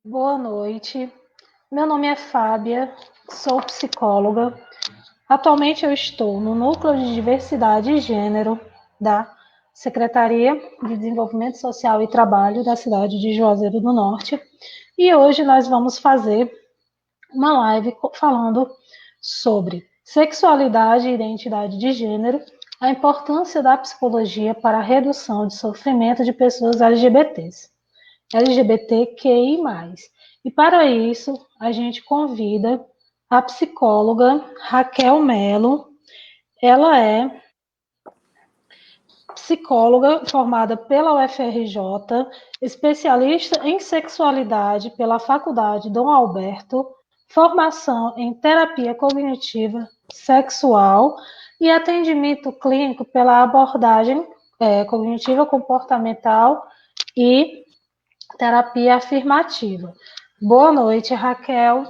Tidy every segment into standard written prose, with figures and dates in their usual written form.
Boa noite. Meu nome é Fábia, sou psicóloga. Atualmente eu estou no Núcleo de Diversidade e Gênero da Secretaria de Desenvolvimento Social e Trabalho da cidade de Juazeiro do Norte. E hoje nós vamos fazer uma live falando sobre sexualidade e identidade de gênero, a importância da psicologia para a redução de sofrimento de pessoas LGBTs. LGBTQI+. E para isso, a gente convida a psicóloga Raquel Melo. Ela é psicóloga formada pela UFRJ, especialista em sexualidade pela Faculdade Dom Alberto, formação em terapia cognitiva sexual e atendimento clínico pela abordagem cognitiva comportamental e terapia afirmativa. Boa noite, Raquel.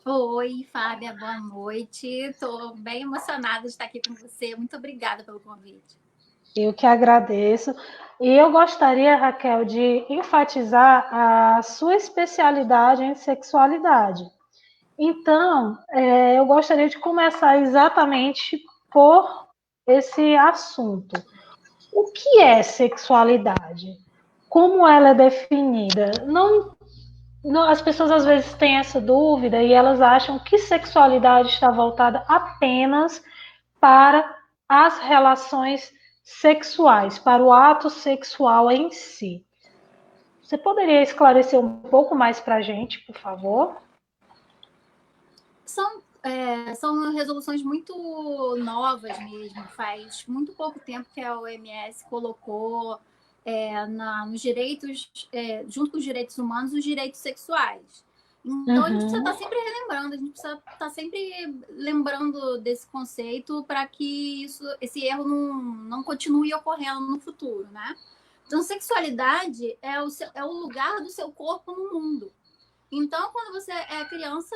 Oi, Fábia, boa noite. Estou bem emocionada de estar aqui com você. Muito obrigada pelo convite. Eu que agradeço. E eu gostaria, Raquel, de enfatizar a sua especialidade em sexualidade. Então, eu gostaria de começar exatamente por esse assunto. O que é sexualidade? Como ela é definida? Não, as pessoas às vezes têm essa dúvida e elas acham que sexualidade está voltada apenas para as relações sexuais, para o ato sexual em si. Você poderia esclarecer um pouco mais para a gente, por favor? São resoluções muito novas mesmo. Faz muito pouco tempo que a OMS colocou nos direitos, junto com os direitos humanos, os direitos sexuais. Então, a gente precisa estar sempre relembrando, a gente precisa estar sempre lembrando desse conceito para que esse erro não continue ocorrendo no futuro, né? Então, sexualidade é o lugar do seu corpo no mundo. Então, quando você é criança,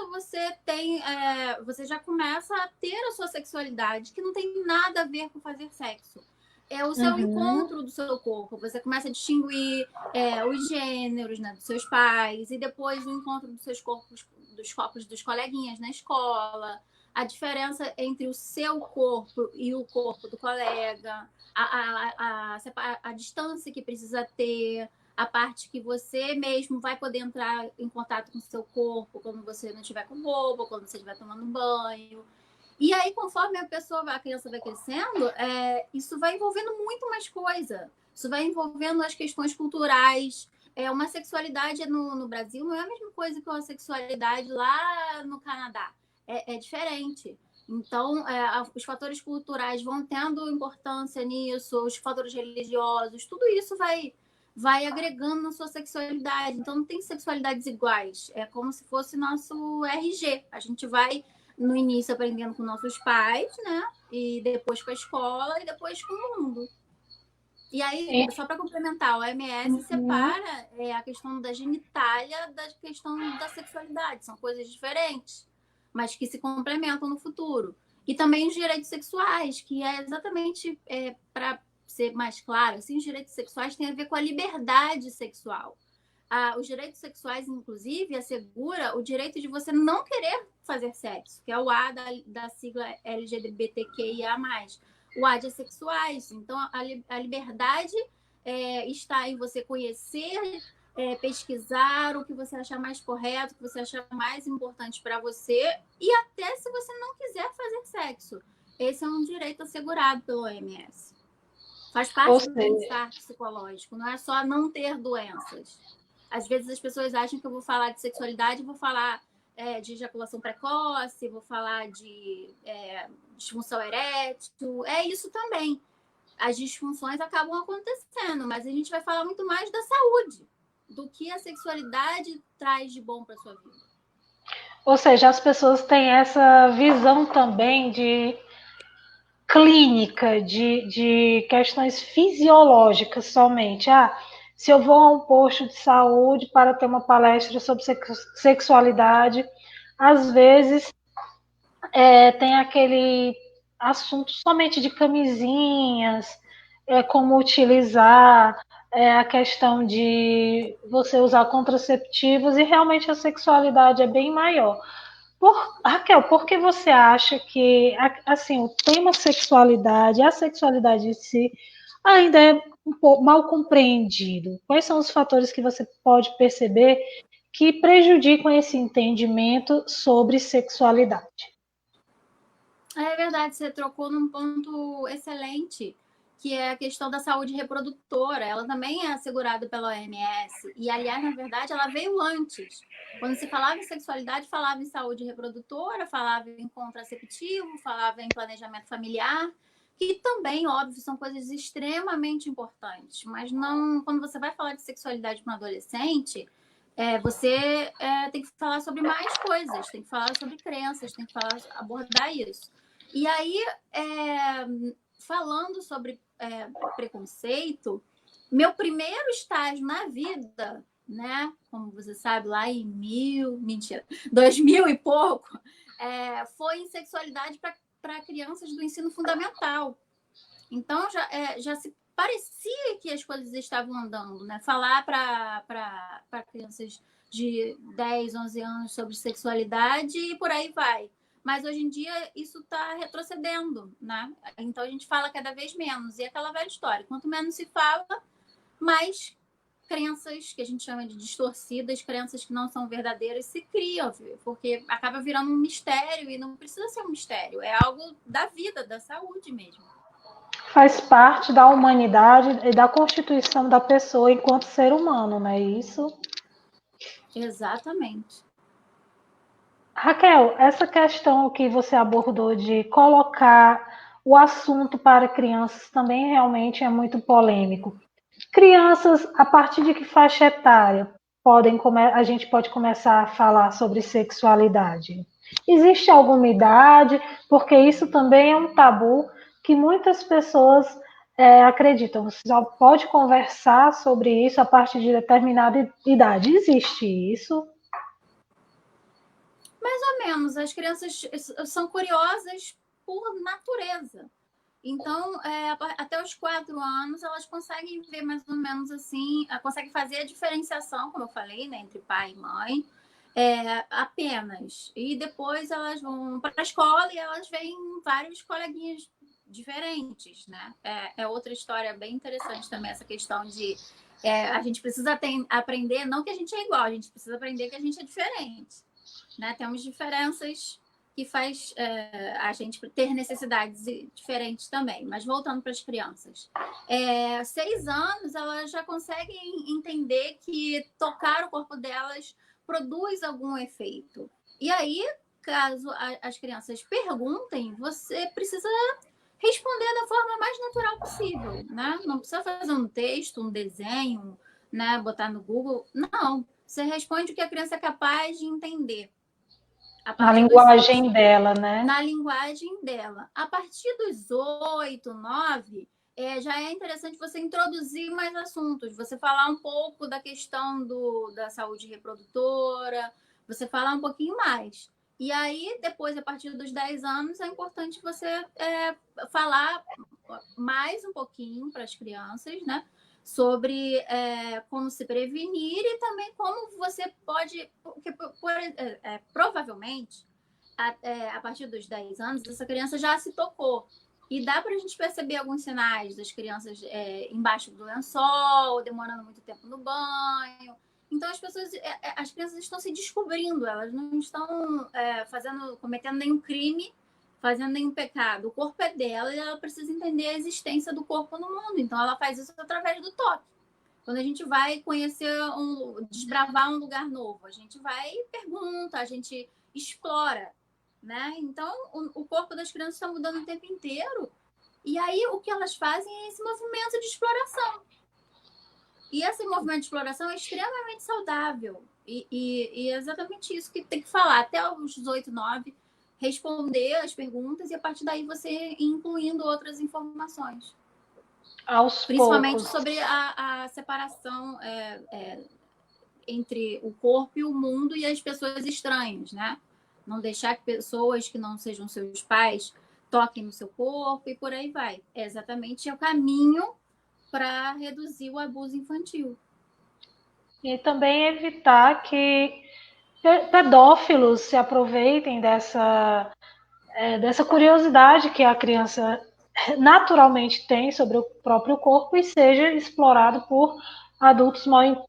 você já começa a ter a sua sexualidade, que não tem nada a ver com fazer sexo. É o seu encontro do seu corpo. Você começa a distinguir os gêneros, né, dos seus pais, e depois o encontro dos corpos dos coleguinhas na escola, a diferença entre o seu corpo e o corpo do colega, a distância que precisa ter, a parte que você mesmo vai poder entrar em contato com o seu corpo quando você não estiver com roupa, quando você estiver tomando banho. E aí, conforme a criança vai crescendo, isso vai envolvendo muito mais coisa. Isso vai envolvendo as questões culturais. Uma sexualidade no Brasil não é a mesma coisa que uma sexualidade lá no Canadá. É diferente. Então, os fatores culturais vão tendo importância nisso, os fatores religiosos, tudo isso vai agregando na sua sexualidade. Então, não tem sexualidades iguais. É como se fosse nosso RG. A gente vai, no início, aprendendo com nossos pais, né? E depois com a escola e depois com o mundo. E aí, só para complementar, o OMS separa a questão da genitália da questão da sexualidade. São coisas diferentes, mas que se complementam no futuro. E também os direitos sexuais, que é exatamente para ser mais claro, assim, os direitos sexuais têm a ver com a liberdade sexual. Os direitos sexuais, inclusive, assegura o direito de você não querer fazer sexo, que é o A da sigla LGBTQIA+. O A de sexuais. Então, a liberdade está em você conhecer, pesquisar o que você achar mais correto, o que você achar mais importante para você, e até se você não quiser fazer sexo. Esse é um direito assegurado pelo OMS. Faz parte do bem-estar psicológico, não é só não ter doenças. Às vezes as pessoas acham que eu vou falar de sexualidade, vou falar de ejaculação precoce, vou falar de disfunção erétil. É isso também. As disfunções acabam acontecendo, mas a gente vai falar muito mais da saúde, do que a sexualidade traz de bom para sua vida. Ou seja, as pessoas têm essa visão também de clínica, de questões fisiológicas somente. Se eu vou a um posto de saúde para ter uma palestra sobre sexualidade, às vezes tem aquele assunto somente de camisinhas, como utilizar, a questão de você usar contraceptivos e realmente a sexualidade é bem maior. Raquel, por que você acha que assim, o tema sexualidade, a sexualidade em si, ainda é um pouco mal compreendido? Quais são os fatores que você pode perceber que prejudicam esse entendimento sobre sexualidade? É verdade, você trocou num ponto excelente, que é a questão da saúde reprodutora. Ela também é assegurada pela OMS. E, aliás, na verdade, ela veio antes. Quando se falava em sexualidade, falava em saúde reprodutora, falava em contraceptivo, falava em planejamento familiar, que também, óbvio, são coisas extremamente importantes. Mas não, quando você vai falar de sexualidade para um adolescente, você tem que falar sobre mais coisas, tem que falar sobre crenças, tem que abordar isso. E aí, falando sobre preconceito, meu primeiro estágio na vida, né? Como você sabe, lá em 2000 e pouco, foi em sexualidade para crianças do ensino fundamental. Então, já se parecia que as coisas estavam andando, né? Falar para crianças de 10, 11 anos sobre sexualidade e por aí vai. Mas hoje em dia isso está retrocedendo, né? Então a gente fala cada vez menos. E é aquela velha história: quanto menos se fala, mais crenças que a gente chama de distorcidas, crenças que não são verdadeiras, se criam, porque acaba virando um mistério e não precisa ser um mistério, é algo da vida, da saúde mesmo. Faz parte da humanidade e da constituição da pessoa enquanto ser humano, não é isso? Exatamente. Raquel, essa questão que você abordou de colocar o assunto para crianças também realmente é muito polêmico. Crianças, a partir de que faixa etária a gente pode começar a falar sobre sexualidade? Existe alguma idade? Porque isso também é um tabu que muitas pessoas acreditam. Você só pode conversar sobre isso a partir de determinada idade. Existe isso? Mais ou menos. As crianças são curiosas por natureza. Então, até os 4 anos, elas conseguem ver mais ou menos assim, conseguem fazer a diferenciação, como eu falei, né, entre pai e mãe, apenas. E depois elas vão para a escola e elas veem vários coleguinhas diferentes, né? É outra história bem interessante também, essa questão de a gente precisa aprender, não que a gente é igual, a gente precisa aprender que a gente é diferente, né? Temos diferenças que faz a gente ter necessidades diferentes também. Mas voltando para as crianças, 6 anos elas já conseguem entender que tocar o corpo delas produz algum efeito. E aí, caso as crianças perguntem, você precisa responder da forma mais natural possível, né? Não precisa fazer um texto, um desenho, né? Botar no Google. Não. Você responde o que a criança é capaz de entender. Na linguagem dela, né? Na linguagem dela. A partir dos 8, 9, já é interessante você introduzir mais assuntos, você falar um pouco da questão da saúde reprodutora, você falar um pouquinho mais. E aí, depois, a partir dos 10 anos, é importante você falar mais um pouquinho para as crianças, né? Sobre como se prevenir e também como você pode... Porque, provavelmente, a partir dos 10 anos, essa criança já se tocou. E dá para a gente perceber alguns sinais das crianças embaixo do lençol, demorando muito tempo no banho. Então, as crianças estão se descobrindo, elas não estão cometendo nenhum crime, fazendo nenhum pecado. O corpo é dela e ela precisa entender a existência do corpo no mundo. Então, ela faz isso através do toque. Quando a gente vai conhecer, desbravar um lugar novo, a gente vai e pergunta, a gente explora, né? Então, o corpo das crianças está mudando o tempo inteiro. E aí, o que elas fazem é esse movimento de exploração. E esse movimento de exploração é extremamente saudável. E é exatamente isso que tem que falar. Até os 18, 9, responder as perguntas e, a partir daí, você ir incluindo outras informações. Aos Principalmente poucos. sobre a separação entre o corpo e o mundo e as pessoas estranhas, né? Não deixar que pessoas que não sejam seus pais toquem no seu corpo e por aí vai. É exatamente o caminho para reduzir o abuso infantil. E também evitar que pedófilos se aproveitem dessa curiosidade que a criança naturalmente tem sobre o próprio corpo e seja explorado por adultos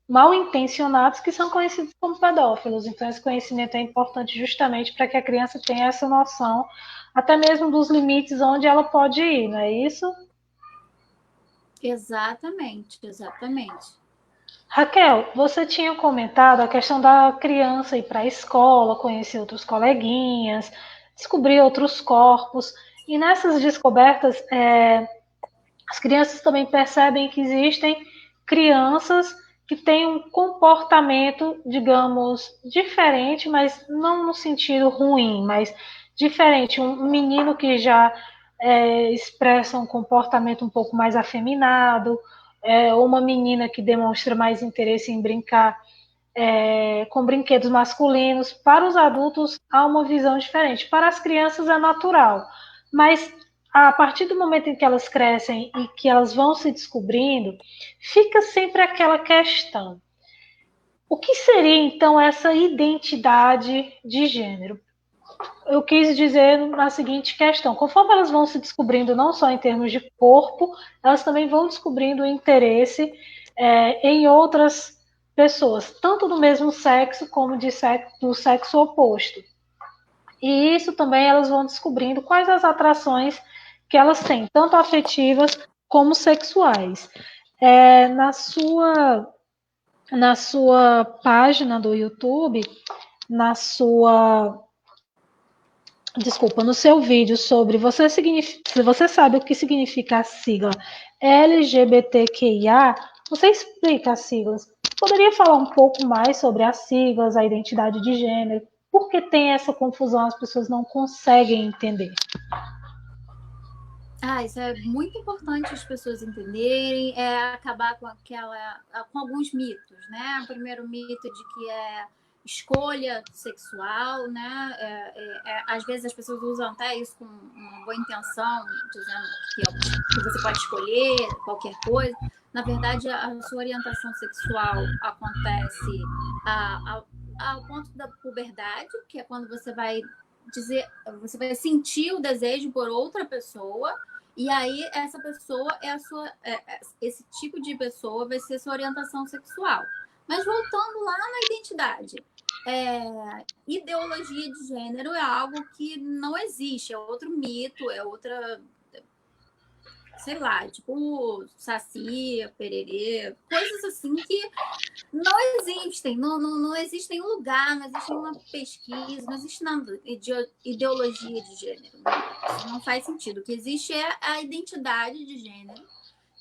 mal intencionados que são conhecidos como pedófilos. Então, esse conhecimento é importante justamente para que a criança tenha essa noção, até mesmo dos limites onde ela pode ir, não é isso? Exatamente. Raquel, você tinha comentado a questão da criança ir para a escola, conhecer outros coleguinhas, descobrir outros corpos. E nessas descobertas, as crianças também percebem que existem crianças que têm um comportamento, digamos, diferente, mas não no sentido ruim, mas diferente. Um menino que já expressa um comportamento um pouco mais afeminado, ou uma menina que demonstra mais interesse em brincar com brinquedos masculinos. Para os adultos, há uma visão diferente. Para as crianças, é natural. Mas a partir do momento em que elas crescem e que elas vão se descobrindo, fica sempre aquela questão. O que seria, então, essa identidade de gênero? Eu quis dizer na seguinte questão: conforme elas vão se descobrindo, não só em termos de corpo, elas também vão descobrindo o interesse em outras pessoas, tanto do mesmo sexo como do sexo oposto. E isso também elas vão descobrindo quais as atrações que elas têm, tanto afetivas como sexuais. Na sua página do YouTube, no seu vídeo sobre se você sabe o que significa a sigla LGBTQIA, você explica as siglas. Poderia falar um pouco mais sobre as siglas, a identidade de gênero? Por que tem essa confusão? As pessoas não conseguem entender. Isso é muito importante as pessoas entenderem, acabar com alguns mitos, né? O primeiro mito de que é escolha sexual, né? Às vezes as pessoas usam até isso com uma boa intenção, dizendo que você pode escolher qualquer coisa. Na verdade, a sua orientação sexual acontece ao ponto da puberdade, que é quando você vai sentir o desejo por outra pessoa, e aí essa pessoa esse tipo de pessoa vai ser sua orientação sexual. Mas voltando lá na identidade, ideologia de gênero é algo que não existe, é outro mito, é outra, sei lá, tipo Saci, Pererê, coisas assim que não existem, não existe nenhum lugar, não existe nenhuma pesquisa, não existe nada de ideologia de gênero. Isso não faz sentido. O que existe é a identidade de gênero,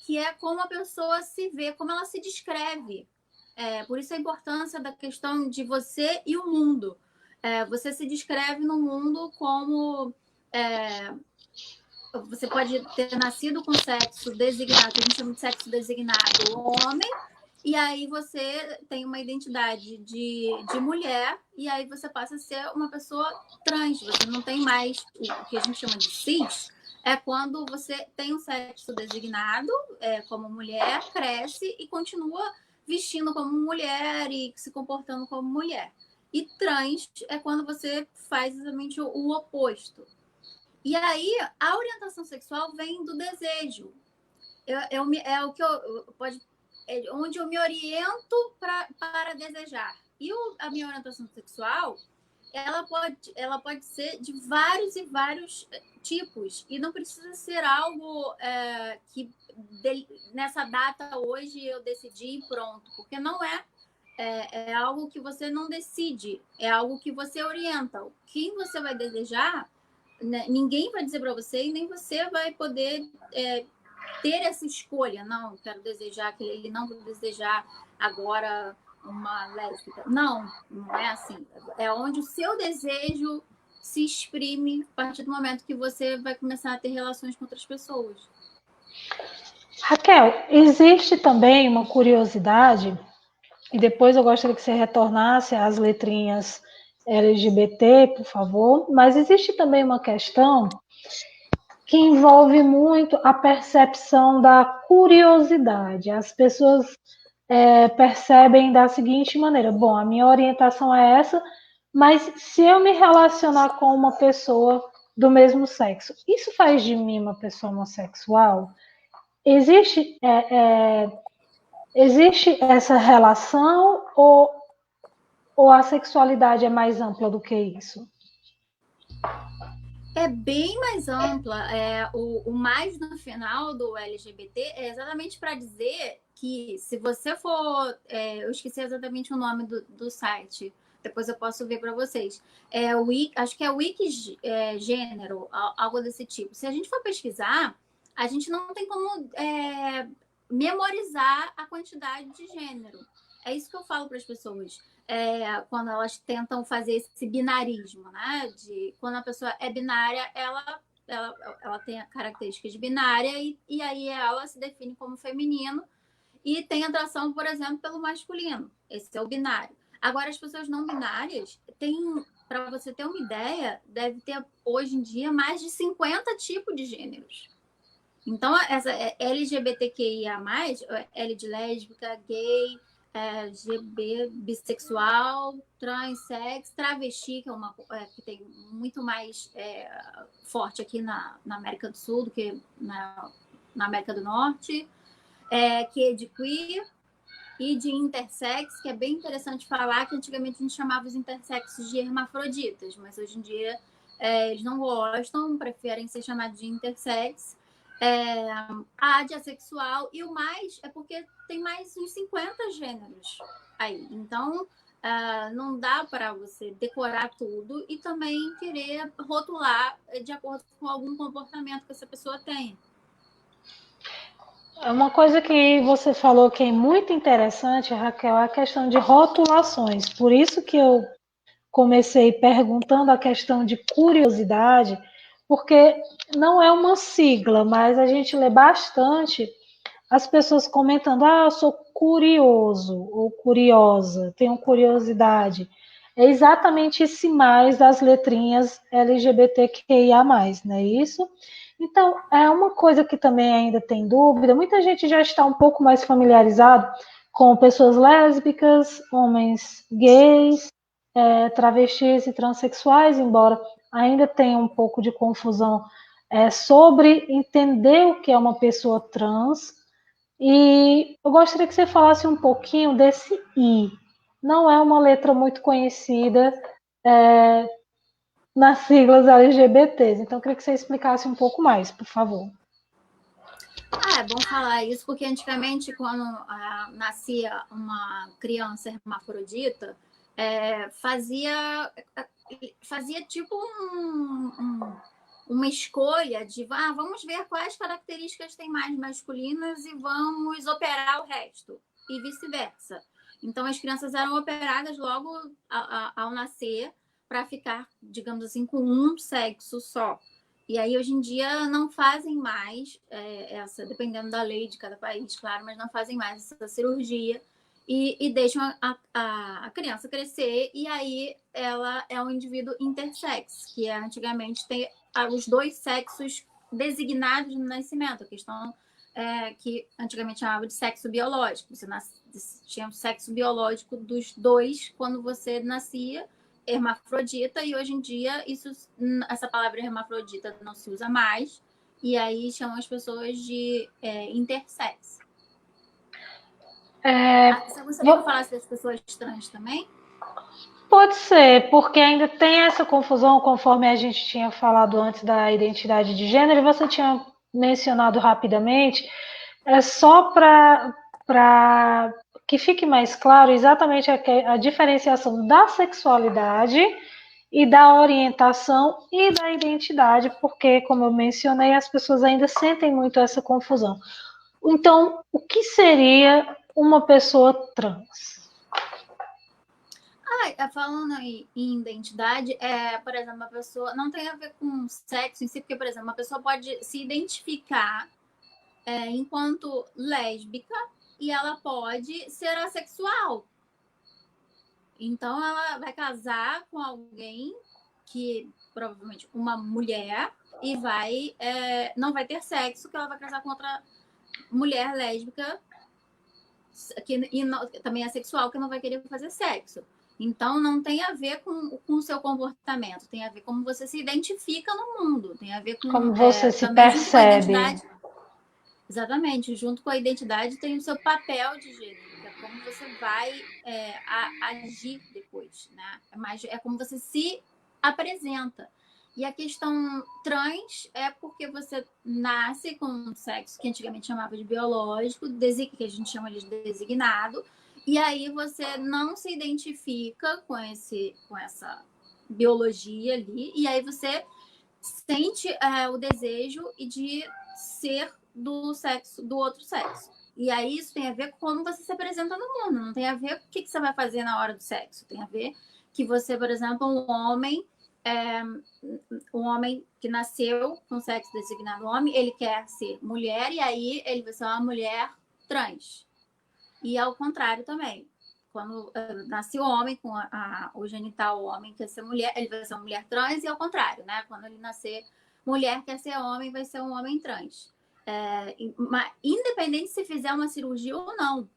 que é como a pessoa se vê, como ela se descreve. Por isso a importância da questão de você e o mundo. Você se descreve no mundo como... você pode ter nascido com sexo designado, que a gente chama de sexo designado homem, e aí você tem uma identidade de mulher, e aí você passa a ser uma pessoa trans. Você não tem mais o que a gente chama de cis, é quando você tem um sexo designado como mulher, cresce e continua vestindo como mulher e se comportando como mulher. E trans é quando você faz exatamente o oposto. E aí, a orientação sexual vem do desejo. Onde eu me oriento para desejar. E a minha orientação sexual, ela pode ser de vários e vários tipos. E não precisa ser algo que nessa data hoje eu decidi e pronto. Porque não é algo que você não decide. É algo que você orienta. Quem você vai desejar... Ninguém vai dizer para você e nem você vai poder ter essa escolha. Não, quero desejar aquele, não vou desejar agora uma lésbica. Não é assim. É onde o seu desejo se exprime a partir do momento que você vai começar a ter relações com outras pessoas. Raquel, existe também uma curiosidade, e depois eu gostaria que você retornasse às letrinhas LGBT, por favor, mas existe também uma questão que envolve muito a percepção da curiosidade. As pessoas percebem da seguinte maneira: bom, a minha orientação é essa, mas se eu me relacionar com uma pessoa do mesmo sexo, isso faz de mim uma pessoa homossexual? Existe, existe essa relação ou a sexualidade é mais ampla do que isso? É bem mais ampla. O mais no final do LGBT é exatamente para dizer que se você for. Eu esqueci exatamente o nome do site, depois eu posso ver para vocês. Acho que é Wiki Gênero, algo desse tipo. Se a gente for pesquisar, a gente não tem como memorizar a quantidade de gênero. É isso que eu falo para as pessoas. Quando elas tentam fazer esse binarismo, né? Quando a pessoa é binária, ela tem a característica de binária e aí ela se define como feminino e tem atração, por exemplo, pelo masculino. Esse é o binário. Agora, as pessoas não binárias para você ter uma ideia, deve ter hoje em dia mais de 50 tipos de gêneros. Então, essa LGBTQIA+, L de lésbica, gay, GB, bissexual, transex, travesti, que tem muito mais forte aqui na América do Sul do que na América do Norte, que é de queer e de intersex, que é bem interessante falar que antigamente a gente chamava os intersexos de hermafroditas, mas hoje em dia eles não gostam, preferem ser chamados de intersex. A de assexual, e o mais é porque tem mais uns 50 gêneros aí. Então, não dá para você decorar tudo e também querer rotular de acordo com algum comportamento que essa pessoa tem. É uma coisa que você falou que é muito interessante, Raquel, é a questão de rotulações. Por isso que eu comecei perguntando a questão de curiosidade, porque não é uma sigla, mas a gente lê bastante as pessoas comentando: eu sou curioso ou curiosa, tenho curiosidade. É exatamente esse mais das letrinhas LGBTQIA+, não é isso? Então, é uma coisa que também ainda tem dúvida. Muita gente já está um pouco mais familiarizado com pessoas lésbicas, homens gays, travestis e transexuais, embora ainda tenha um pouco de confusão sobre entender o que é uma pessoa trans. E eu gostaria que você falasse um pouquinho desse I. Não é uma letra muito conhecida nas siglas LGBTs, então eu queria que você explicasse um pouco mais, por favor. É bom falar isso, porque antigamente, quando nascia uma criança hermafrodita, fazia tipo uma escolha de vamos ver quais características tem mais masculinas e vamos operar o resto, e vice-versa. Então, as crianças eram operadas logo ao nascer para ficar, digamos assim, com um sexo só. E aí, hoje em dia, não fazem mais dependendo da lei de cada país, claro, mas não fazem mais essa cirurgia e deixam a criança crescer, e aí ela é um indivíduo intersex, que antigamente tem os dois sexos designados no nascimento, a questão que antigamente chamava de sexo biológico. Você tinha o sexo biológico dos dois quando você nascia, hermafrodita, e hoje em dia essa palavra hermafrodita não se usa mais, e aí chamam as pessoas de intersex. Você gostaria que eu falasse das pessoas trans também? Pode ser, porque ainda tem essa confusão, conforme a gente tinha falado antes da identidade de gênero, e você tinha mencionado rapidamente, só para que fique mais claro exatamente a diferenciação da sexualidade e da orientação e da identidade, porque, como eu mencionei, as pessoas ainda sentem muito essa confusão. Então, o que seria uma pessoa trans? Falando em identidade, por exemplo, uma pessoa não tem a ver com sexo em si, porque, por exemplo, uma pessoa pode se identificar enquanto lésbica e ela pode ser assexual. Então, ela vai casar com alguém que, provavelmente, uma mulher, e não vai ter sexo, que ela vai casar com outra mulher lésbica também é sexual, que não vai querer fazer sexo. Então, não tem a ver com o seu comportamento, tem a ver com como você se identifica no mundo, tem a ver com como você se também junto com a percebe. identidade. Exatamente, junto com a identidade tem o seu papel de gênero, que é como você vai agir depois, né? É como você se apresenta. E a questão trans é porque você nasce com um sexo que antigamente chamava de biológico, que a gente chama de designado, e aí você não se identifica com essa biologia ali, e aí você sente o desejo de ser do outro sexo. E aí isso tem a ver com como você se apresenta no mundo, não tem a ver com o que você vai fazer na hora do sexo, tem a ver que você, por exemplo, um homem que nasceu com sexo designado homem, ele quer ser mulher e aí ele vai ser uma mulher trans. E ao contrário também. Quando nasce homem com o genital homem quer ser mulher, ele vai ser uma mulher trans e ao contrário, né? Quando ele nascer mulher quer ser homem, vai ser um homem trans. Independente se fizer uma cirurgia ou não,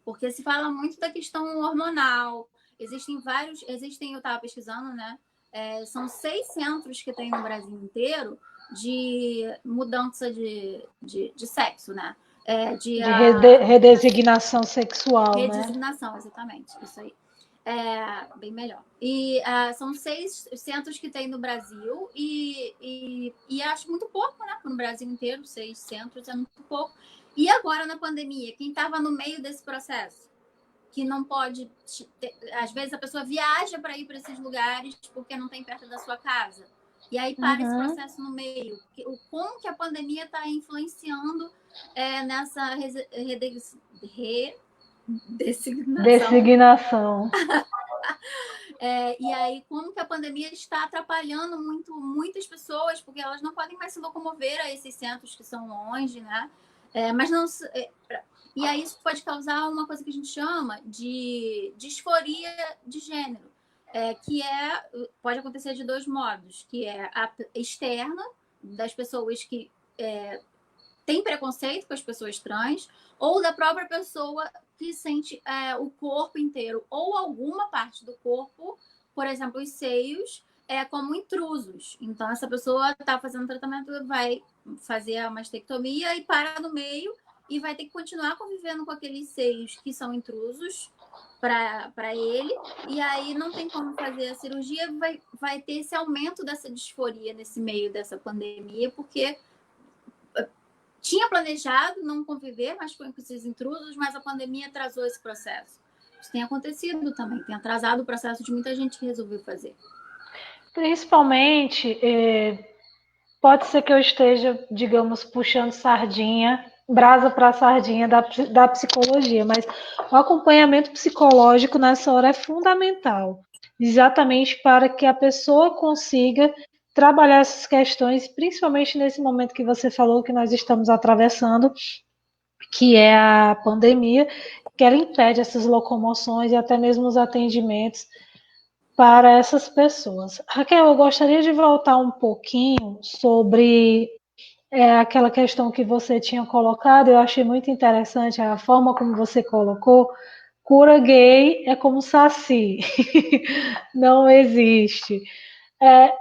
porque se fala muito da questão hormonal. Eu estava pesquisando, né? São 6 centros que tem no Brasil inteiro de mudança de sexo, né? De redesignação sexual, redesignação, né? Exatamente, isso aí. Bem melhor. E são 6 centros que tem no Brasil e acho muito pouco, né? No Brasil inteiro, 6 centros é muito pouco. E agora, na pandemia, quem estava no meio desse processo? Que não pode... Às vezes a pessoa viaja para ir para esses lugares porque não tem perto da sua casa. E aí para esse processo no meio. Como que a pandemia está influenciando nessa designação. E aí, como que a pandemia está atrapalhando muitas pessoas, porque elas não podem mais se locomover a esses centros que são longe, né? Mas não... E aí isso pode causar uma coisa que a gente chama de disforia de gênero, que pode acontecer de 2 modos, que é a externa, das pessoas que têm preconceito com as pessoas trans, ou da própria pessoa que sente o corpo inteiro, ou alguma parte do corpo, por exemplo, os seios, como intrusos. Então, essa pessoa está fazendo tratamento, vai fazer a mastectomia e para no meio, e vai ter que continuar convivendo com aqueles seios que são intrusos para ele, e aí não tem como fazer a cirurgia, vai ter esse aumento dessa disforia nesse meio dessa pandemia, porque tinha planejado não conviver mais com esses intrusos, mas a pandemia atrasou esse processo. Isso tem acontecido também, tem atrasado o processo de muita gente que resolveu fazer. Principalmente, pode ser que eu esteja, digamos, puxando brasa para a sardinha da psicologia, mas o acompanhamento psicológico nessa hora é fundamental, exatamente para que a pessoa consiga trabalhar essas questões, principalmente nesse momento que você falou que nós estamos atravessando, que é a pandemia, que ela impede essas locomoções e até mesmo os atendimentos para essas pessoas. Raquel, eu gostaria de voltar um pouquinho sobre aquela questão que você tinha colocado. Eu achei muito interessante a forma como você colocou. Cura gay é como saci, não existe.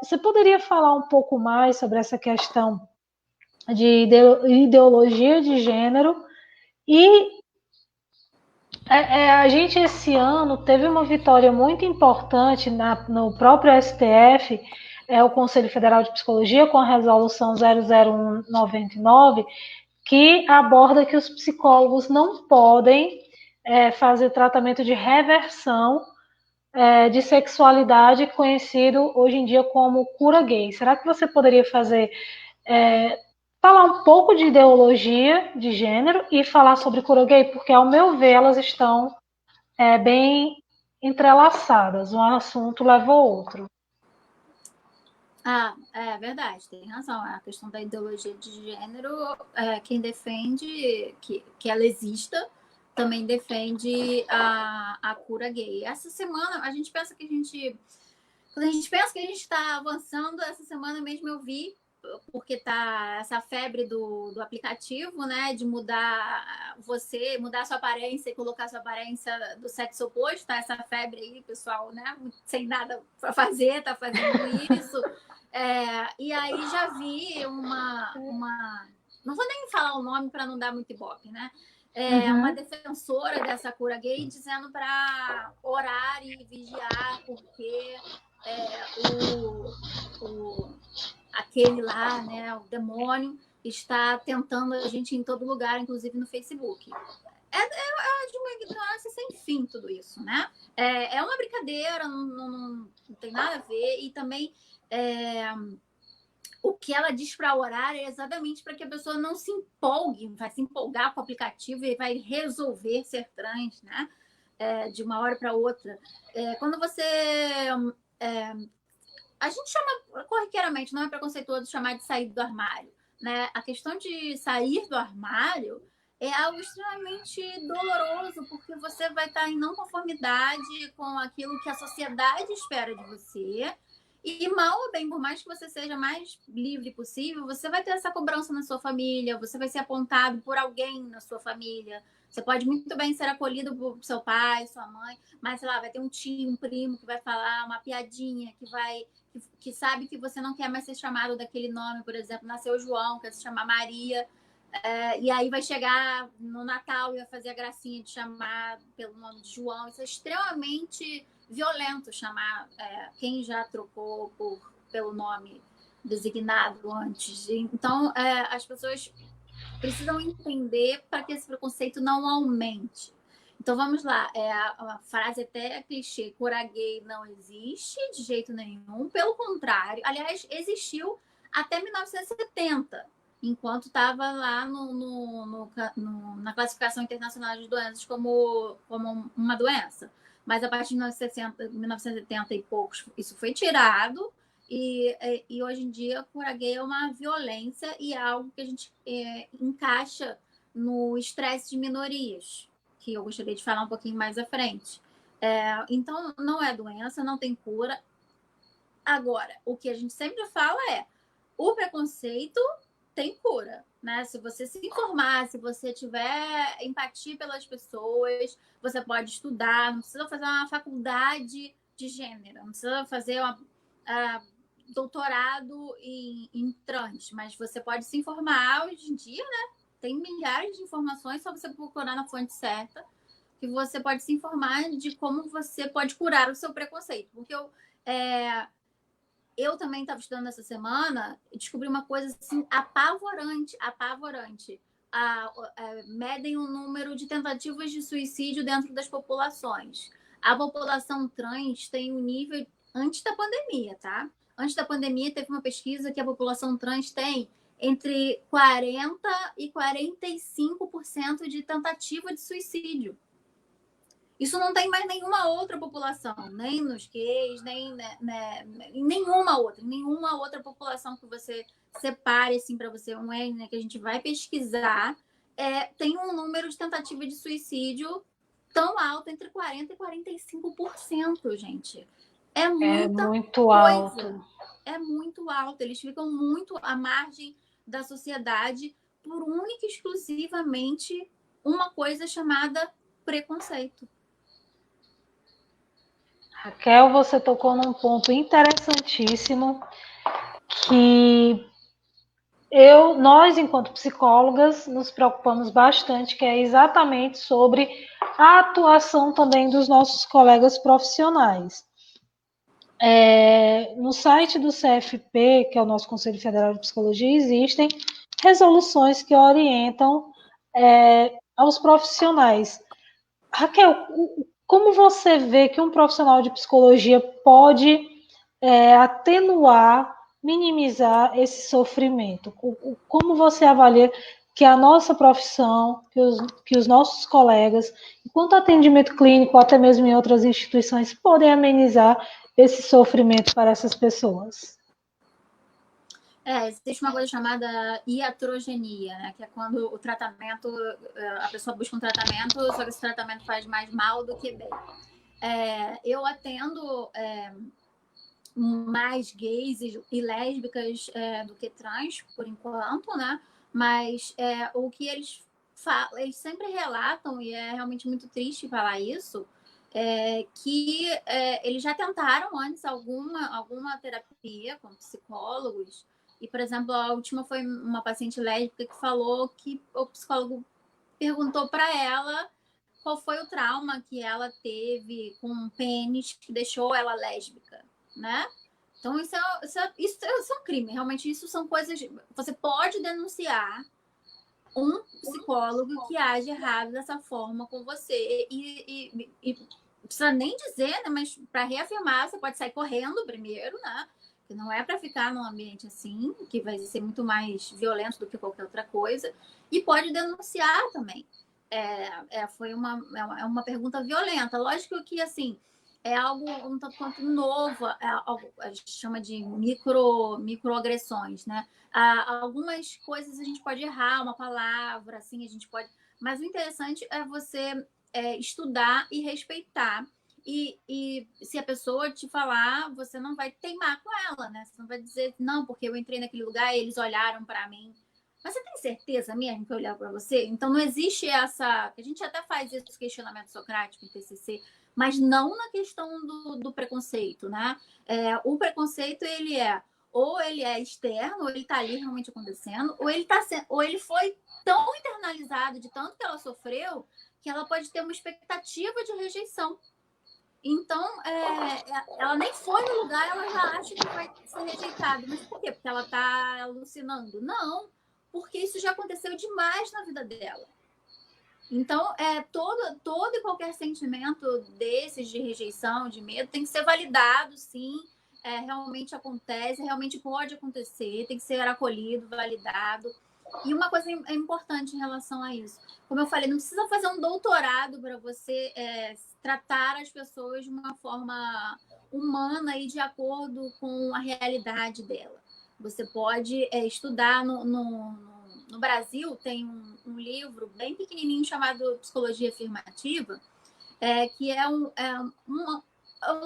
Você poderia falar um pouco mais sobre essa questão de ideologia de gênero e a gente esse ano teve uma vitória muito importante no próprio STF, o Conselho Federal de Psicologia, com a resolução 00199, que aborda que os psicólogos não podem fazer tratamento de reversão de sexualidade, conhecido hoje em dia como cura gay. Será que você poderia falar um pouco de ideologia de gênero e falar sobre cura gay? Porque, ao meu ver, elas estão bem entrelaçadas. Um assunto leva ao outro. É verdade, tem razão. A questão da ideologia de gênero, quem defende que ela exista, também defende a cura gay. Essa semana, quando a gente pensa que a gente está avançando, essa semana mesmo eu vi porque tá essa febre do aplicativo, né? De mudar mudar sua aparência e colocar sua aparência do sexo oposto, tá? Essa febre aí, pessoal, né? Sem nada para fazer, tá fazendo isso. E aí já vi uma. Não vou nem falar o nome para não dar muito ibope, né? Uma defensora dessa cura gay dizendo para orar e vigiar, porque aquele lá, né, o demônio, está tentando a gente em todo lugar, inclusive no Facebook. É de uma ignorância sem fim tudo isso, né? É uma brincadeira, não tem nada a ver, e também o que ela diz para orar é exatamente para que a pessoa não se empolgue, vai se empolgar com o aplicativo e vai resolver ser trans, né? De uma hora para outra. Quando você a gente chama corriqueiramente, não é preconceituoso chamar de sair do armário, né? A questão de sair do armário é algo extremamente doloroso, porque você vai estar em não conformidade com aquilo que a sociedade espera de você. E mal ou bem, por mais que você seja mais livre possível, você vai ter essa cobrança na sua família, você vai ser apontado por alguém na sua família. Você pode muito bem ser acolhido por seu pai, sua mãe, mas, sei lá, vai ter um tio, um primo que vai falar uma piadinha, que sabe que você não quer mais ser chamado daquele nome, por exemplo, nasceu João, quer se chamar Maria, e aí vai chegar no Natal e vai fazer a gracinha de chamar pelo nome de João. Isso é extremamente violento, chamar quem já trocou pelo nome designado antes. Então, as pessoas precisam entender para que esse preconceito não aumente. Então vamos lá, a frase até clichê, cura gay não existe de jeito nenhum, pelo contrário, aliás, existiu até 1970, enquanto estava lá na classificação internacional de doenças como uma doença. Mas a partir de 1970 e poucos, isso foi tirado, e hoje em dia, cura gay é uma violência e é algo que a gente encaixa no estresse de minorias, que eu gostaria de falar um pouquinho mais à frente. Então, não é doença, não tem cura. Agora, o que a gente sempre fala é o preconceito tem cura, né? Se você se informar, se você tiver empatia pelas pessoas, você pode estudar, não precisa fazer uma faculdade de gênero, não precisa fazer doutorado em trans, mas você pode se informar hoje em dia, né? Tem milhares de informações, só você procurar na fonte certa, que você pode se informar de como você pode curar o seu preconceito. Porque eu também estava estudando essa semana e descobri uma coisa assim apavorante. Medem o número de tentativas de suicídio dentro das populações. A população trans tem um nível antes da pandemia, tá? Antes da pandemia, teve uma pesquisa que a população trans tem entre 40% e 45% de tentativa de suicídio. Isso não tem mais nenhuma outra população, nem nos gays, nem em nenhuma outra população que você separe assim para você né, que a gente vai pesquisar, tem um número de tentativa de suicídio tão alto, entre 40% e 45%, gente. É muito alto. É muito alto. Eles ficam muito à margem da sociedade por única e exclusivamente uma coisa chamada preconceito. Raquel, você tocou num ponto interessantíssimo que nós, enquanto psicólogas, nos preocupamos bastante, que é exatamente sobre a atuação também dos nossos colegas profissionais. No site do CFP, que é o nosso Conselho Federal de Psicologia, existem resoluções que orientam aos profissionais. Raquel, como você vê que um profissional de psicologia pode atenuar, minimizar esse sofrimento? Como você avalia que a nossa profissão, que os nossos colegas, enquanto atendimento clínico, até mesmo em outras instituições, podem amenizar esse sofrimento para essas pessoas? Existe uma coisa chamada iatrogenia, né? Que é quando o tratamento, a pessoa busca um tratamento, só que esse tratamento faz mais mal do que bem. Eu atendo mais gays e lésbicas do que trans, por enquanto, né? Mas o que eles falam, eles sempre relatam, e é realmente muito triste falar isso, que eles já tentaram antes alguma terapia com psicólogos. E, por exemplo, a última foi uma paciente lésbica que falou que o psicólogo perguntou para ela qual foi o trauma que ela teve com um pênis que deixou ela lésbica, né? Então, isso é um crime. Realmente, isso são coisas... Você pode denunciar um psicólogo que age errado dessa forma com você. E não precisa nem dizer, né? Mas para reafirmar, você pode sair correndo primeiro, né? Que não é para ficar num ambiente assim, que vai ser muito mais violento do que qualquer outra coisa. E pode denunciar também. Foi uma pergunta violenta. Lógico que, assim, é algo um tanto quanto novo, algo, a gente chama de microagressões, né? Algumas coisas a gente pode errar, uma palavra, assim, a gente pode... Mas o interessante é você estudar e respeitar. E se a pessoa te falar, você não vai teimar com ela, né? Você não vai dizer, não, porque eu entrei naquele lugar e eles olharam para mim. Mas você tem certeza mesmo que olhar para você? Então não existe essa... A gente até faz esse questionamento socrático em TCC, mas não na questão do preconceito, né? O preconceito, ou ele é externo, ou ele está ali realmente acontecendo, ou ele foi tão internalizado de tanto que ela sofreu, que ela pode ter uma expectativa de rejeição. Então, ela nem foi no lugar, ela já acha que vai ser rejeitada. Mas por quê? Porque ela está alucinando? Não, porque isso já aconteceu demais na vida dela. Então, todo e qualquer sentimento desses de rejeição, de medo, tem que ser validado, sim. Realmente acontece, realmente pode acontecer, tem que ser acolhido, validado. E uma coisa importante em relação a isso, como eu falei, não precisa fazer um doutorado para você tratar as pessoas de uma forma humana e de acordo com a realidade dela. Você pode estudar no Brasil, tem um livro bem pequenininho chamado Psicologia Afirmativa, que é um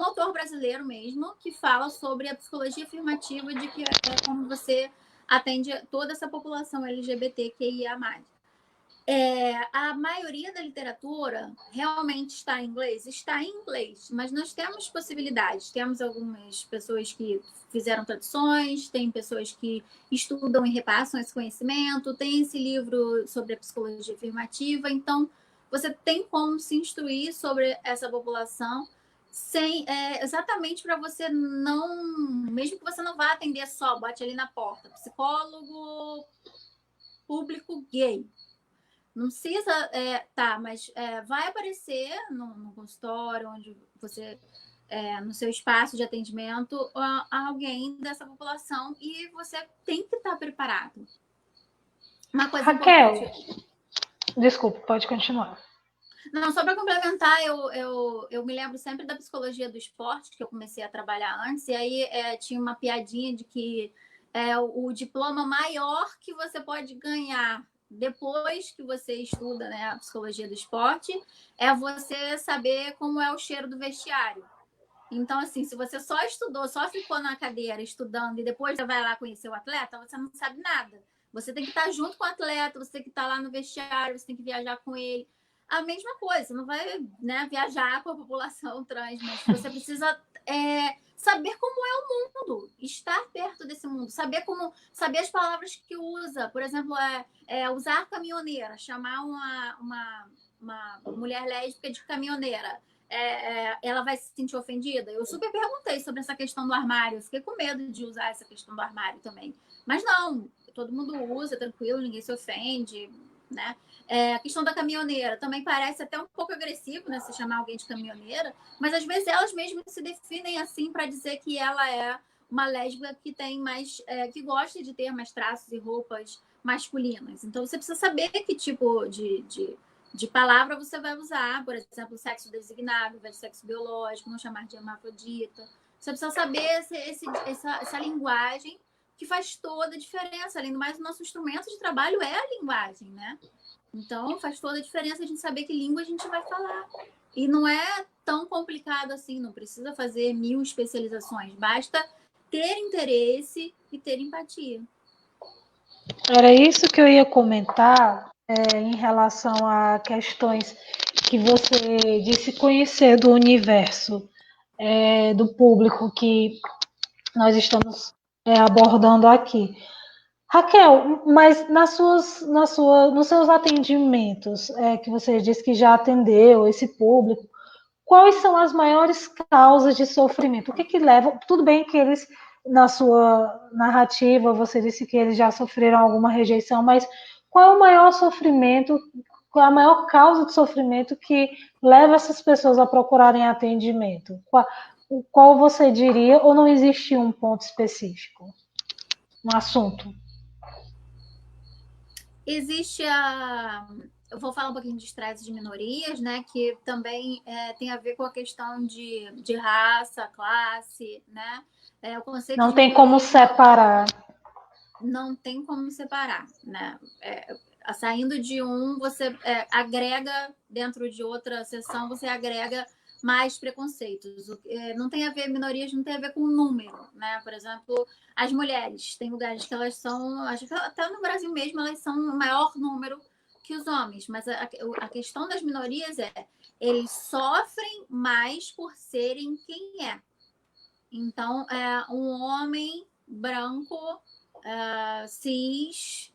autor brasileiro mesmo, que fala sobre a psicologia afirmativa, de que como você atende toda essa população LGBTQIA+. A maioria da literatura realmente está em inglês? Está em inglês, mas nós temos possibilidades. Temos algumas pessoas que fizeram traduções, tem pessoas que estudam e repassam esse conhecimento, tem esse livro sobre a psicologia afirmativa, então você tem como se instruir sobre essa população exatamente para você não... Mesmo que você não vá atender só, bote ali na porta, psicólogo público gay. Não precisa, mas vai aparecer no consultório, onde você, no seu espaço de atendimento, alguém dessa população, e você tem que estar preparado. Uma coisa Raquel, importante... Desculpa, pode continuar. Não, só para complementar, eu me lembro sempre da psicologia do esporte, que eu comecei a trabalhar antes, e aí tinha uma piadinha de que o diploma maior que você pode ganhar depois que você estuda, né, a psicologia do esporte, é você saber como é o cheiro do vestiário. Então, assim, se você só estudou, só ficou na cadeira estudando e depois você vai lá conhecer o atleta, você não sabe nada. Você tem que estar junto com o atleta, você tem que estar lá no vestiário, você tem que viajar com ele. A mesma coisa, você não vai, né, viajar com a população trans, mas você precisa saber como é o mundo, estar perto desse mundo, saber as palavras que usa. Por exemplo, usar caminhoneira, chamar uma mulher lésbica de caminhoneira. Ela vai se sentir ofendida? Eu super perguntei sobre essa questão do armário. Eu fiquei com medo de usar essa questão do armário também. Mas não, todo mundo usa, tranquilo, ninguém se ofende, né? A questão da caminhoneira também parece até um pouco agressivo, né? Se chamar alguém de caminhoneira, mas às vezes elas mesmas se definem assim para dizer que ela é uma lésbica que tem mais, que gosta de ter mais traços e roupas masculinas. Então você precisa saber que tipo de palavra você vai usar, por exemplo, sexo designado, ao invés de sexo biológico, não chamar de hermafrodita. Você precisa saber essa linguagem que faz toda a diferença. Além do mais, o nosso instrumento de trabalho é a linguagem, né? Então, faz toda a diferença a gente saber que língua a gente vai falar. E não é tão complicado assim, não precisa fazer 1000 especializações, basta ter interesse e ter empatia. Era isso que eu ia comentar em relação a questões que você disse conhecer do universo do público que nós estamos abordando aqui. Raquel, mas nos seus atendimentos, que você disse que já atendeu esse público, quais são as maiores causas de sofrimento? O que leva? Tudo bem que eles, na sua narrativa, você disse que eles já sofreram alguma rejeição, mas qual é o maior sofrimento, qual é a maior causa de sofrimento que leva essas pessoas a procurarem atendimento? Qual você diria, ou não existe um ponto específico, um assunto? Existe eu vou falar um pouquinho de estresse de minorias, né? Que também tem a ver com a questão de raça, classe, né? O conceito não de tem como separar. Não tem como separar, né? Saindo de um, você agrega dentro de outra seção, você agrega mais preconceitos. Não tem a ver, minorias não tem a ver com número, né? Por exemplo, as mulheres, tem lugares que elas são, acho que até no Brasil mesmo, elas são o maior número que os homens, mas a questão das minorias eles sofrem mais por serem quem é. Então, um homem branco, cis,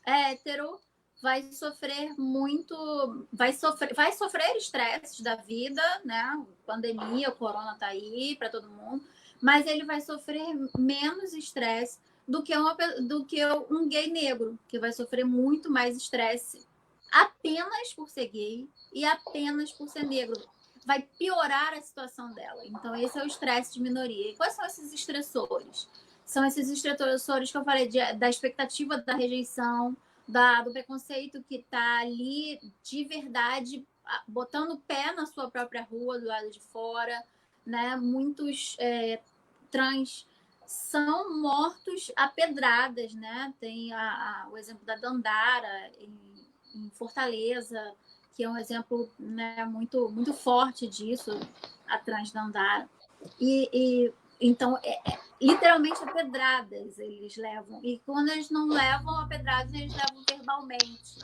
hétero, vai sofrer muito, vai sofrer estresses da vida, né? Pandemia, o corona tá aí para todo mundo, mas ele vai sofrer menos estresse do que um gay negro, que vai sofrer muito mais estresse apenas por ser gay e apenas por ser negro. Vai piorar a situação dela. Então, esse é o estresse de minoria. E quais são esses estressores? São esses estressores que eu falei, da expectativa da rejeição, do preconceito que está ali de verdade, botando o pé na sua própria rua, do lado de fora, né? Muitos trans são mortos a pedradas, né? Tem o exemplo da Dandara em Fortaleza, que é um exemplo, né, muito, muito forte disso, a trans Dandara. Então, literalmente a pedradas eles levam. E quando eles não levam a pedradas, eles levam verbalmente.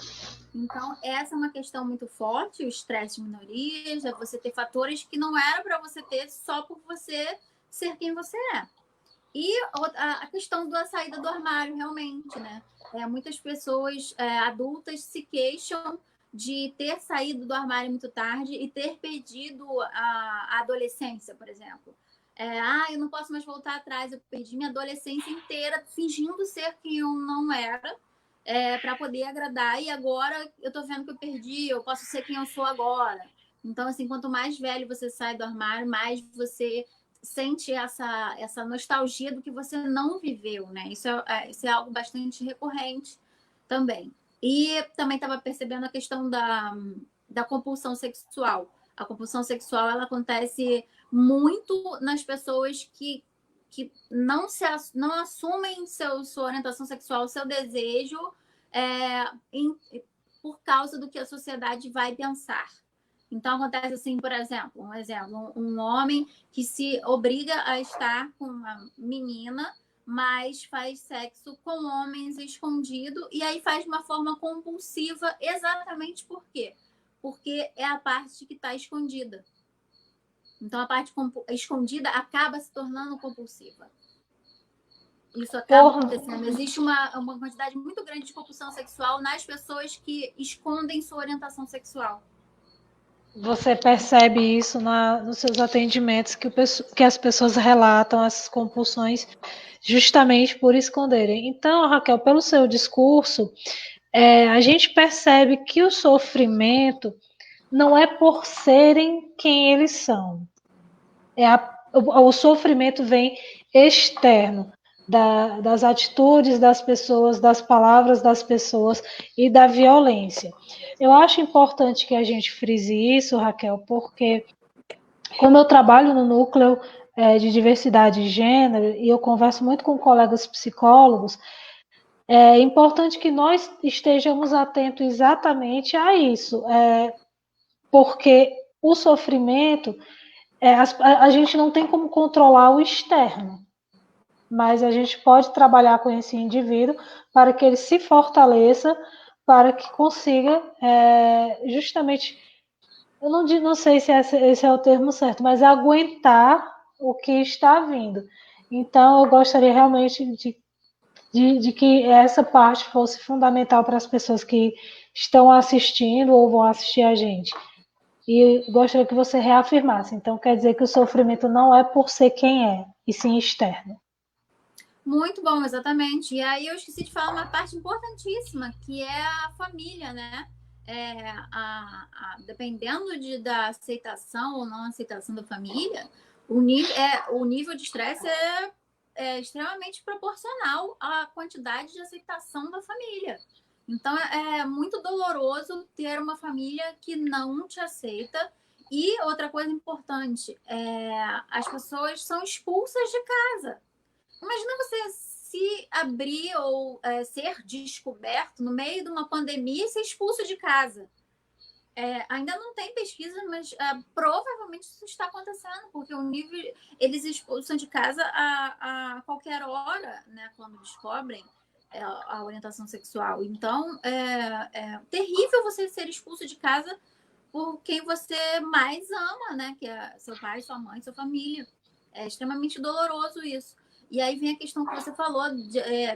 Então, essa é uma questão muito forte, o estresse de minorias, é você ter fatores que não era para você ter só por você ser quem você é. E a questão da saída do armário, realmente, né? Muitas pessoas adultas se queixam de ter saído do armário muito tarde e ter perdido a adolescência, por exemplo. Eu não posso mais voltar atrás, eu perdi minha adolescência inteira fingindo ser quem eu não era, para poder agradar, e agora eu tô vendo que eu perdi, eu posso ser quem eu sou agora. Então, assim, quanto mais velho você sai do armário, mais você sente essa nostalgia do que você não viveu, né? Isso é algo bastante recorrente também. E também estava percebendo a questão da compulsão sexual. A compulsão sexual, ela acontece muito nas pessoas que não assumem sua orientação sexual, seu desejo, por causa do que a sociedade vai pensar. Então, acontece assim, por exemplo, um homem que se obriga a estar com uma menina, mas faz sexo com homens escondido, e aí faz de uma forma compulsiva, exatamente por quê? Porque é a parte que está escondida. Então, a parte escondida acaba se tornando compulsiva. Isso acaba acontecendo. Existe uma quantidade muito grande de compulsão sexual nas pessoas que escondem sua orientação sexual. Você percebe isso nos seus atendimentos, que as pessoas relatam essas compulsões justamente por esconderem. Então, Raquel, pelo seu discurso, a gente percebe que o sofrimento não é por serem quem eles são. O sofrimento vem externo das atitudes das pessoas, das palavras das pessoas e da violência. Eu acho importante que a gente frise isso, Raquel, porque como eu trabalho no núcleo de diversidade de gênero e eu converso muito com colegas psicólogos, é importante que nós estejamos atentos exatamente a isso, porque o sofrimento, a gente não tem como controlar o externo, mas a gente pode trabalhar com esse indivíduo para que ele se fortaleça, para que consiga justamente, eu não sei se esse é o termo certo, mas aguentar o que está vindo. Então, eu gostaria realmente de que essa parte fosse fundamental para as pessoas que estão assistindo ou vão assistir a gente. E gostaria que você reafirmasse. Então, quer dizer que o sofrimento não é por ser quem é, e sim externo. Muito bom, exatamente. E aí eu esqueci de falar uma parte importantíssima, que é a família, né? Dependendo da aceitação ou não aceitação da família, o nível de estresse é extremamente proporcional à quantidade de aceitação da família. Então é muito doloroso ter uma família que não te aceita. E outra coisa importante, as pessoas são expulsas de casa. Imagina você se abrir ou ser descoberto no meio de uma pandemia e ser expulso de casa. Ainda não tem pesquisa, mas provavelmente isso está acontecendo, porque o nível, eles expulsam de casa a qualquer hora, né, quando descobrem a orientação sexual. Então, é terrível você ser expulso de casa por quem você mais ama, né, que é seu pai, sua mãe, sua família. É extremamente doloroso isso. E aí vem a questão que você falou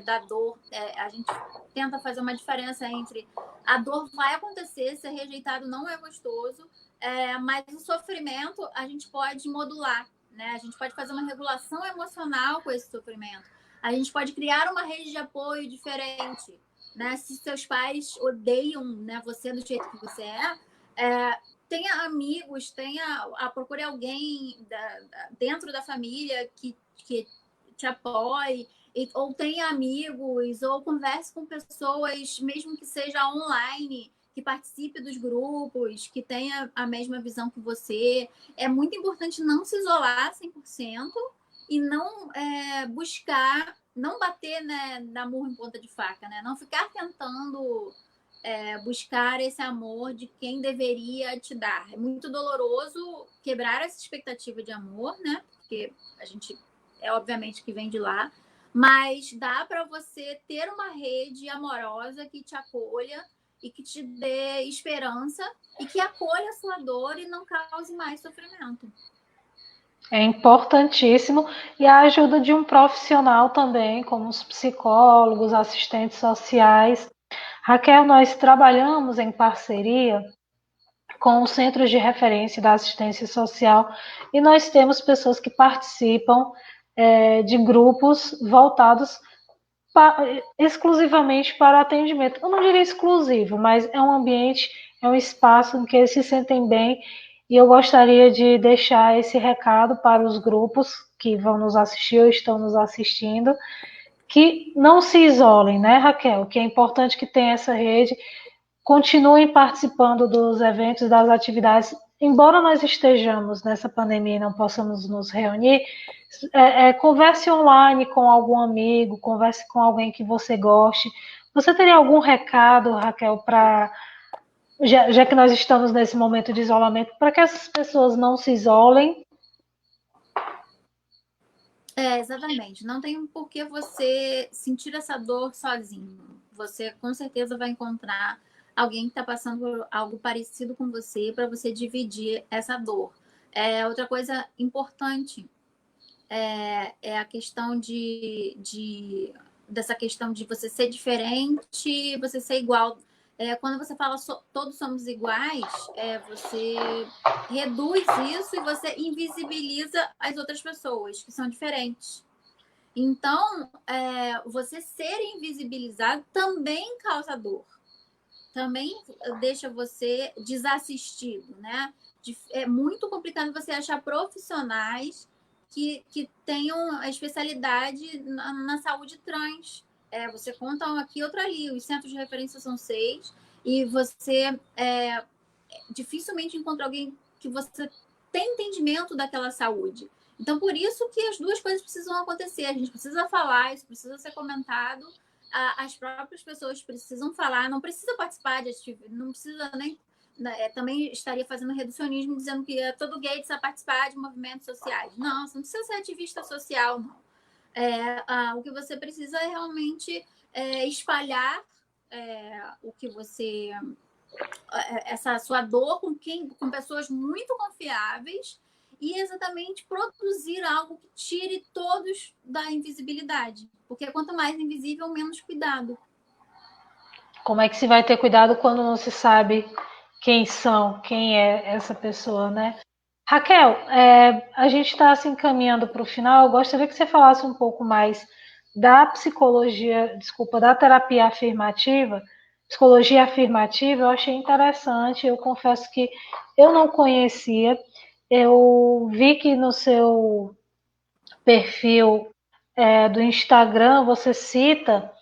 da dor. A gente tenta fazer uma diferença entre a dor vai acontecer, ser rejeitado não é gostoso, mas o sofrimento a gente pode modular, né? A gente pode fazer uma regulação emocional com esse sofrimento. A gente pode criar uma rede de apoio diferente, né? Se seus pais odeiam, né, você do jeito que você tenha amigos, procure alguém dentro da família que te apoie, ou tenha amigos, ou converse com pessoas, mesmo que seja online, que participe dos grupos, que tenha a mesma visão que você. É muito importante não se isolar 100% e não buscar, não bater, né, na murro em ponta de faca, né? Não ficar tentando buscar esse amor de quem deveria te dar. É muito doloroso quebrar essa expectativa de amor, né? Porque a gente obviamente que vem de lá, mas dá para você ter uma rede amorosa que te acolha e que te dê esperança e que acolha a sua dor e não cause mais sofrimento. É importantíssimo, e a ajuda de um profissional também, como os psicólogos, assistentes sociais. Raquel, nós trabalhamos em parceria com os centros de referência da assistência social e nós temos pessoas que participam de grupos voltados exclusivamente para atendimento. Eu não diria exclusivo, mas é um ambiente, é um espaço em que eles se sentem bem, e eu gostaria de deixar esse recado para os grupos que vão nos assistir ou estão nos assistindo, que não se isolem, né, Raquel? Que é importante que tenha essa rede, continuem participando dos eventos, das atividades, embora nós estejamos nessa pandemia e não possamos nos reunir, converse online com algum amigo, converse com alguém que você goste. Você teria algum recado, Raquel, já que nós estamos nesse momento de isolamento, para que essas pessoas não se isolem? Exatamente. Não tem por que você sentir essa dor sozinho. Você com certeza vai encontrar alguém que está passando por algo parecido com você para você dividir essa dor. Outra coisa importante é a questão dessa questão de você ser diferente, você ser igual. Quando você fala todos somos iguais, você reduz isso e você invisibiliza as outras pessoas que são diferentes. Então, você ser invisibilizado também causa dor. Também deixa você desassistido, né? É muito complicado você achar profissionais que tenham a especialidade na saúde trans. Você conta um aqui, outro ali. Os centros de referência são 6 e você dificilmente encontra alguém que você tem entendimento daquela saúde. Então, por isso que as duas coisas precisam acontecer. A gente precisa falar, isso precisa ser comentado. As próprias pessoas precisam falar, não precisa participar de atividade, não precisa nem também estaria fazendo reducionismo, dizendo que todo gay precisa participar de movimentos sociais. Não, você não precisa ser ativista social, não. O que você precisa é realmente espalhar o que você... essa sua dor com pessoas muito confiáveis e exatamente produzir algo que tire todos da invisibilidade. Porque quanto mais invisível, menos cuidado. Como é que se vai ter cuidado quando não se sabe quem é essa pessoa, né? Raquel, a gente está se encaminhando para o final. Eu gostaria que você falasse um pouco mais da psicologia, desculpa, da terapia afirmativa. Psicologia afirmativa, eu achei interessante. Eu confesso que eu não conhecia. Eu vi que no seu perfil do Instagram você cita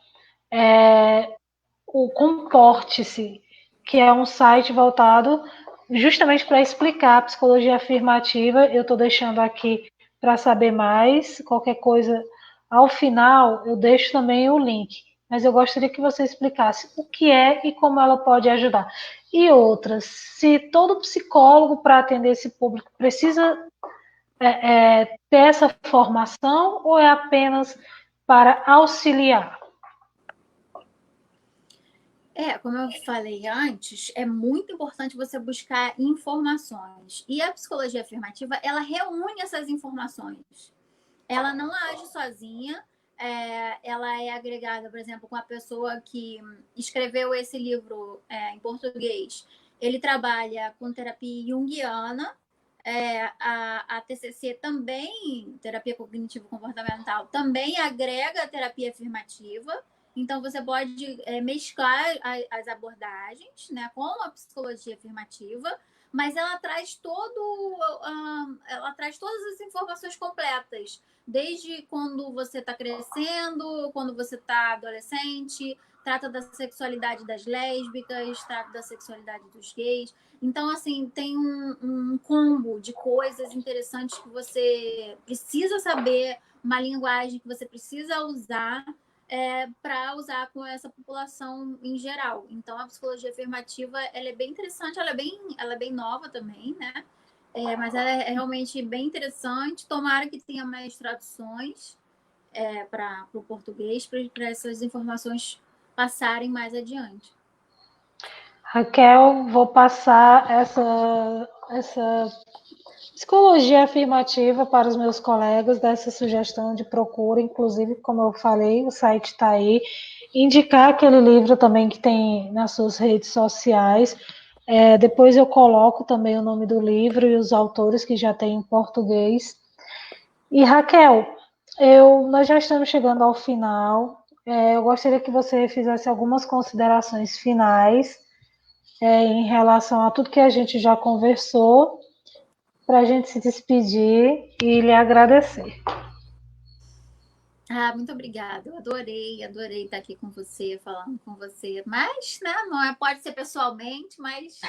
o Comporte-se, que é um site voltado justamente para explicar a psicologia afirmativa. Eu estou deixando aqui para saber mais. Qualquer coisa, ao final, eu deixo também o link. Mas eu gostaria que você explicasse o que é e como ela pode ajudar. E outras, se todo psicólogo para atender esse público precisa ter essa formação ou é apenas para auxiliar? Como eu falei antes, é muito importante você buscar informações. E a psicologia afirmativa, ela reúne essas informações. Ela não age sozinha, ela é agregada, por exemplo, com a pessoa que escreveu esse livro em português. Ele trabalha com terapia junguiana, a TCC também, terapia cognitivo-comportamental, também agrega a terapia afirmativa. Então, você pode mesclar as abordagens, né, com a psicologia afirmativa, mas ela traz ela traz todas as informações completas, desde quando você está crescendo, quando você está adolescente, trata da sexualidade das lésbicas, trata da sexualidade dos gays. Então, assim, tem um combo de coisas interessantes que você precisa saber, uma linguagem que você precisa usar para usar com essa população em geral. Então, a psicologia afirmativa ela é bem interessante, ela é bem nova também, né? Mas ela é realmente bem interessante. Tomara que tenha mais traduções para o português, para essas informações passarem mais adiante. Raquel, vou passar essa psicologia afirmativa para os meus colegas, dessa sugestão de procura, inclusive, como eu falei, o site está aí. Indicar aquele livro também que tem nas suas redes sociais. Depois eu coloco também o nome do livro e os autores que já tem em português. E Raquel, nós já estamos chegando ao final. Eu gostaria que você fizesse algumas considerações finais em relação a tudo que a gente já conversou, para a gente se despedir e lhe agradecer. Muito obrigada. Eu adorei estar aqui com você, falando com você. Mas, né, não pode ser pessoalmente, mas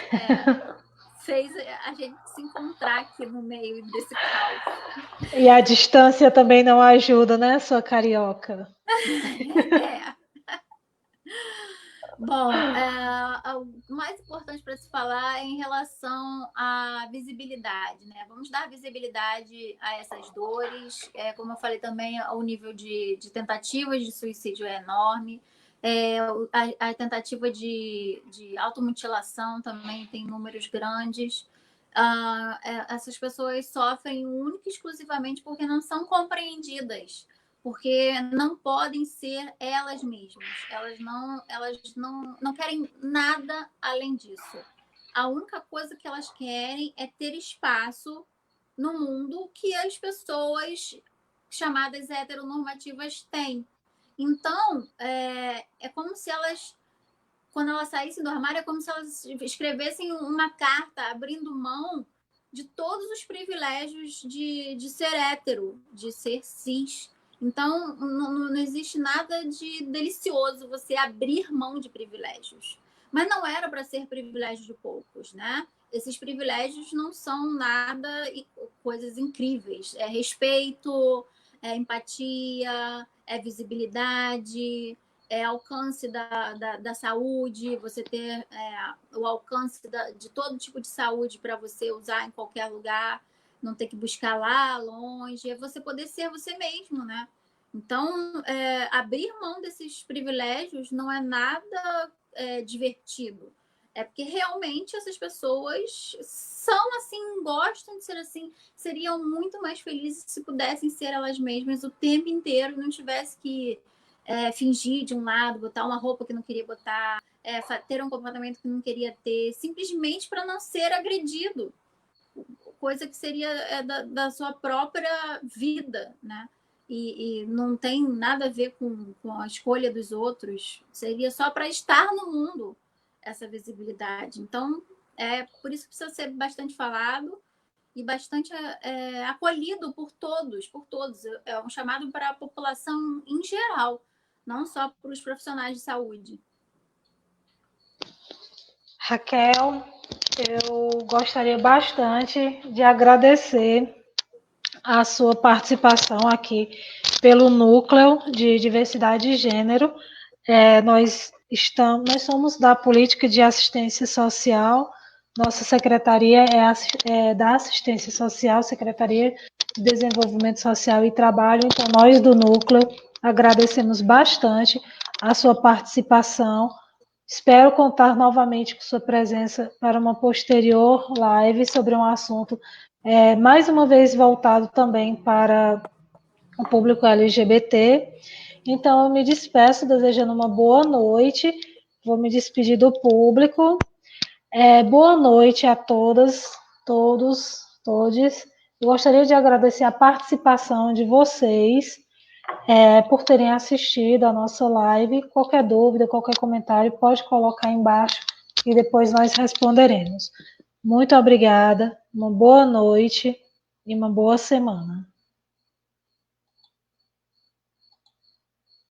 fez a gente se encontrar aqui no meio desse caos. E a distância também não ajuda, né, sua carioca? Bom, o mais importante para se falar é em relação à visibilidade, né? Vamos dar visibilidade a essas dores. Como eu falei também, o nível de tentativas de suicídio é enorme. A tentativa de automutilação também tem números grandes. Essas pessoas sofrem única e exclusivamente porque não são compreendidas, porque não podem ser elas mesmas. Elas não querem nada além disso. A única coisa que elas querem é ter espaço no mundo que as pessoas chamadas heteronormativas têm. Então, é como se elas, quando elas saíssem do armário, é como se elas escrevessem uma carta abrindo mão de todos os privilégios de ser hétero, de ser cis. Então, não existe nada de delicioso você abrir mão de privilégios. Mas não era para ser privilégio de poucos, né? Esses privilégios não são nada coisas incríveis. É respeito, é empatia, é visibilidade, alcance da saúde, você ter o alcance de todo tipo de saúde para você usar em qualquer lugar, não ter que buscar lá longe, é você poder ser você mesmo, né? Então, abrir mão desses privilégios não é nada divertido. É porque realmente essas pessoas são assim, gostam de ser assim, seriam muito mais felizes se pudessem ser elas mesmas o tempo inteiro, não tivesse que fingir de um lado, botar uma roupa que não queria botar, ter um comportamento que não queria ter, simplesmente para não ser agredido, coisa que seria da sua própria vida, né? E não tem nada a ver com a escolha dos outros, seria só para estar no mundo essa visibilidade. Então, por isso que precisa ser bastante falado e bastante acolhido por todos, por todos. É um chamado para a população em geral, não só para os profissionais de saúde. Raquel, eu gostaria bastante de agradecer a sua participação aqui pelo Núcleo de Diversidade de Gênero. Nós somos da Política de Assistência Social, nossa secretaria é da Assistência Social, Secretaria de Desenvolvimento Social e Trabalho, então nós do Núcleo agradecemos bastante a sua participação. Espero contar novamente com sua presença para uma posterior live sobre um assunto mais uma vez voltado também para o público LGBT. Então, eu me despeço desejando uma boa noite. Vou me despedir do público. Boa noite a todas, todos, todes. Eu gostaria de agradecer a participação de vocês por terem assistido a nossa live. Qualquer dúvida, qualquer comentário, pode colocar embaixo e depois nós responderemos. Muito obrigada, uma boa noite e uma boa semana.